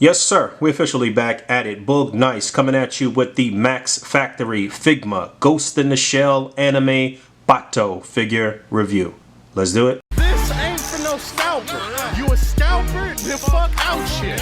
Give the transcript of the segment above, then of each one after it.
Yes, sir. We're officially back at it. Boog Nice coming at you with the Max Factory Figma Ghost in the Shell anime Batou figure review. Let's do it. This ain't for no scalper. You a scalper? Then fuck out shit.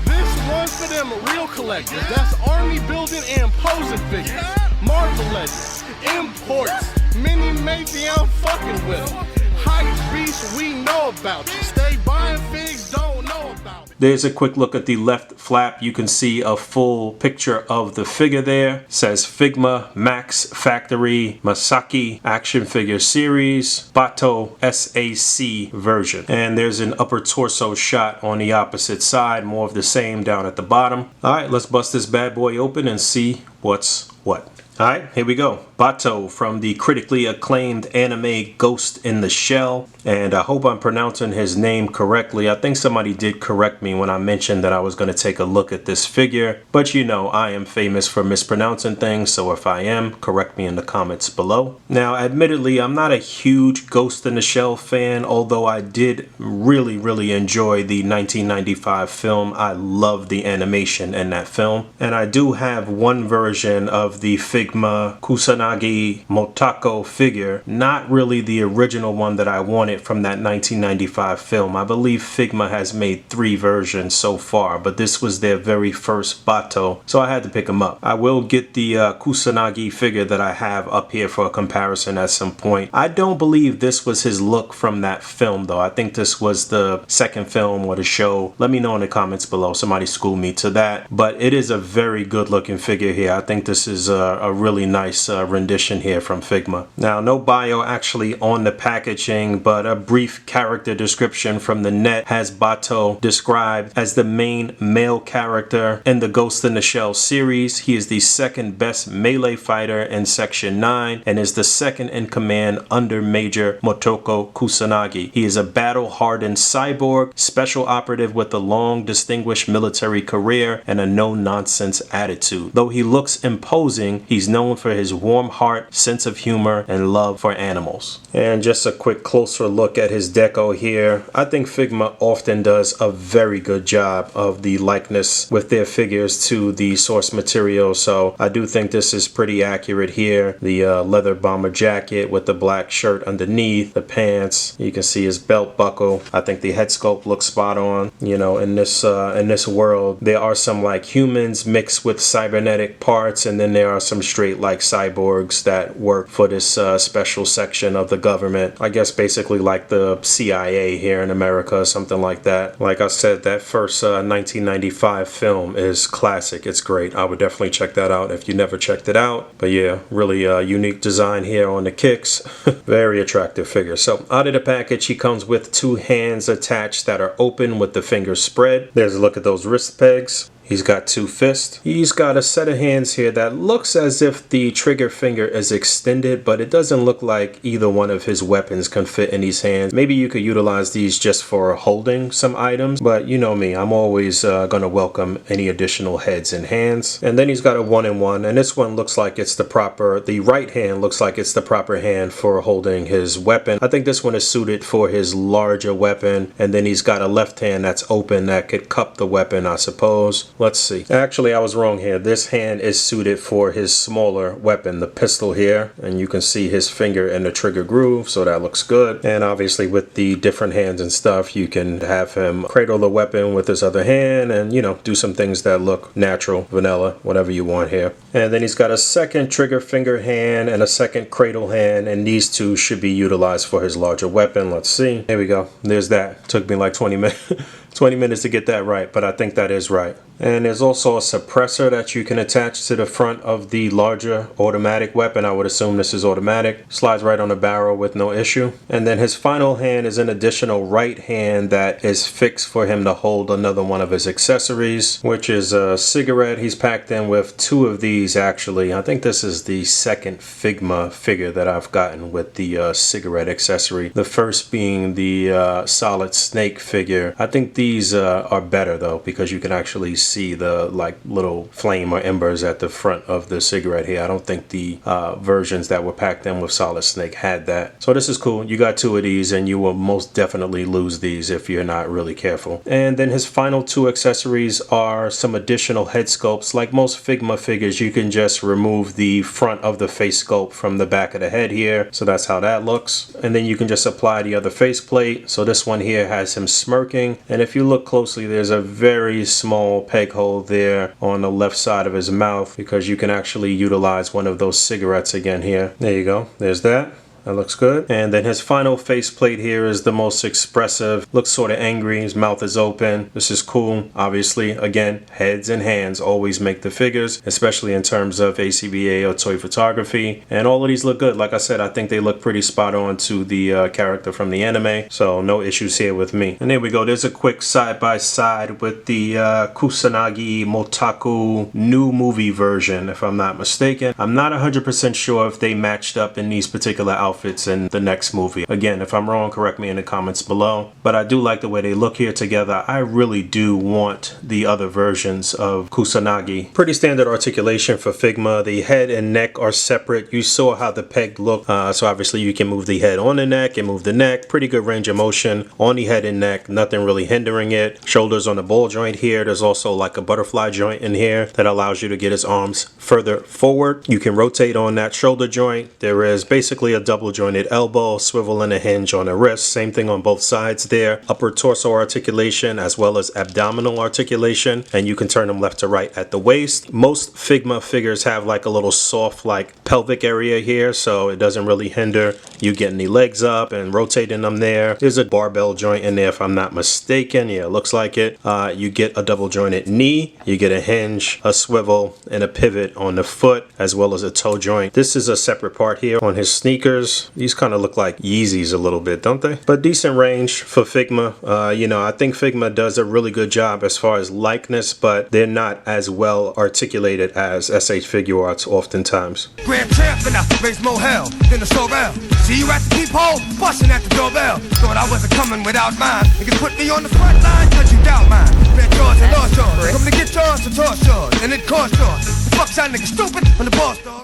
This one's for them real collectors. That's army building and posing figures. Marvel Legends, imports, mini matey I'm fucking with. Hype beast we know about you. Stay buying figs, don't know about it. There's a quick look at the left flap. You can see a full picture of the figure there. It says Figma Max Factory Masaki Action Figure Series Batou SAC version. And there's an upper torso shot on the opposite side. More of the same down at the bottom. Alright, let's bust this bad boy open and see what's what. Alright, here we go. Batou from the critically acclaimed anime Ghost in the Shell. And I hope I'm pronouncing his name correctly. I think somebody did correct me when I mentioned that I was going to take a look at this figure. But you know, I am famous for mispronouncing things, so if I am, correct me in the comments below. Now, admittedly, I'm not a huge Ghost in the Shell fan, although I did really enjoy the 1995 film. I love the animation in that film. And I do have one version of the Figma Kusanagi Motoko figure, not really the original one that I wanted from that 1995 film. I believe Figma has made 3 versions so far, but this was their very first Batou, so I had to pick them up. I will get the Kusanagi figure that I have up here for a comparison at some point. I don't believe this was his look from that film though. I think this was the second film or the show. Let me know in the comments below. Somebody school me to that. But it is a very good looking figure here. I think this is a really nice rendition here from Figma. Now, no bio actually on the packaging, but a brief character description from the net has Batou described as the main male character in the Ghost in the Shell series. He is the second best melee fighter in Section 9 and is the second in command under Major Motoko Kusanagi. He is a battle-hardened cyborg, special operative with a long, distinguished military career and a no-nonsense attitude. Though he looks imposing, he's known for his warm heart, sense of humor, and love for animals. And just a quick closer look at his deco here. I think Figma often does a very good job of the likeness with their figures to the source material, so I do think this is pretty accurate here. The leather bomber jacket with the black shirt underneath, the pants, you can see his belt buckle. I think the head sculpt looks spot on. You know, in this world, there are some like humans mixed with cybernetic parts, and then there are some straight like cyborgs that work for this special section of the government. I guess basically like the CIA here in America, something like that. Like I said, that first 1995 film is classic. It's great. I would definitely check that out if you never checked it out. But yeah, really unique design here on the kicks. Very attractive figure. So out of the package, he comes with 2 hands attached that are open with the fingers spread. There's a look at those wrist pegs. He's got 2 fists. He's got a set of hands here that looks as if the trigger finger is extended, but it doesn't look like either one of his weapons can fit in these hands. Maybe you could utilize these just for holding some items, but you know me, I'm always gonna welcome any additional heads and hands. And then he's got a 1-in-1, and this one looks like it's the right hand looks like it's the proper hand for holding his weapon. I think this one is suited for his larger weapon, and then he's got a left hand that's open that could cup the weapon, I suppose. Let's see. Actually, I was wrong here. This hand is suited for his smaller weapon, the pistol here. And you can see his finger in the trigger groove, so that looks good. And obviously with the different hands and stuff, you can have him cradle the weapon with his other hand and, you know, do some things that look natural, vanilla, whatever you want here. And then he's got a second trigger finger hand and a second cradle hand, and these 2 should be utilized for his larger weapon. Let's see. Here we go. There's that. Took me like 20 minutes. 20 minutes to get that right, but I think that is right. And there's also a suppressor that you can attach to the front of the larger automatic weapon. I would assume this is automatic. Slides right on the barrel with no issue. And then his final hand is an additional right hand that is fixed for him to hold another one of his accessories, which is a cigarette. He's packed in with 2 of these actually. I think this is the second Figma figure that I've gotten with the cigarette accessory. The first being the Solid Snake figure. I think these are better though, because you can actually see the like little flame or embers at the front of the cigarette here. I don't think the versions that were packed in with Solid Snake had that. So this is cool. You got 2 of these, and you will most definitely lose these if you're not really careful. And then his final 2 accessories are some additional head sculpts. Like most Figma figures, you can just remove the front of the face sculpt from the back of the head here. So that's how that looks. And then you can just apply the other faceplate. So this one here has him smirking. And if you look closely, there's a very small peg hole there on the left side of his mouth, because you can actually utilize one of those cigarettes again here. There you go. There's that. That looks good. And then his final faceplate here is the most expressive. Looks sort of angry. His mouth is open. This is cool. Obviously, again, heads and hands always make the figures, especially in terms of ACBA or toy photography. And all of these look good. Like I said, I think they look pretty spot on to the character from the anime. So no issues here with me. And there we go. There's a quick side-by-side with the Kusanagi Motaku new movie version, if I'm not mistaken. I'm not 100% sure if they matched up in these particular outfits in the next movie. Again, if I'm wrong, correct me in the comments below. But I do like the way they look here together. I really do want the other versions of Kusanagi. Pretty standard articulation for Figma. The head and neck are separate. You saw how the peg looked. So obviously you can move the head on the neck and move the neck. Pretty good range of motion on the head and neck. Nothing really hindering it. Shoulders on the ball joint here. There's also like a butterfly joint in here that allows you to get his arms further forward. You can rotate on that shoulder joint. There is basically a double jointed elbow, swivel and a hinge on the wrist. Same thing on both sides there. Upper torso articulation as well as abdominal articulation, and you can turn them left to right at the waist. Most Figma figures have like a little soft like pelvic area here, so it doesn't really hinder you getting the legs up and rotating them there. There's a barbell joint in there if I'm not mistaken. Yeah, it looks like it. You get a double jointed knee, you get a hinge, a swivel, and a pivot on the foot, as well as a toe joint. This is a separate part here on his sneakers. These kind of look like Yeezys a little bit, don't they? But decent range for Figma. You know, I think Figma does a really good job as far as likeness, but they're not as well articulated as SH Figure Arts oftentimes. Grand champ, and I raise more hell than the Sorrel. See you at the peephole, busting at the doorbell. Thought I wasn't coming without mine. Niggas put me on the front line, cause you doubt mine. Red yours and lost yours. Come to get yours to toss yours, and it cost yours. The fuck's that nigga stupid on the boss dog?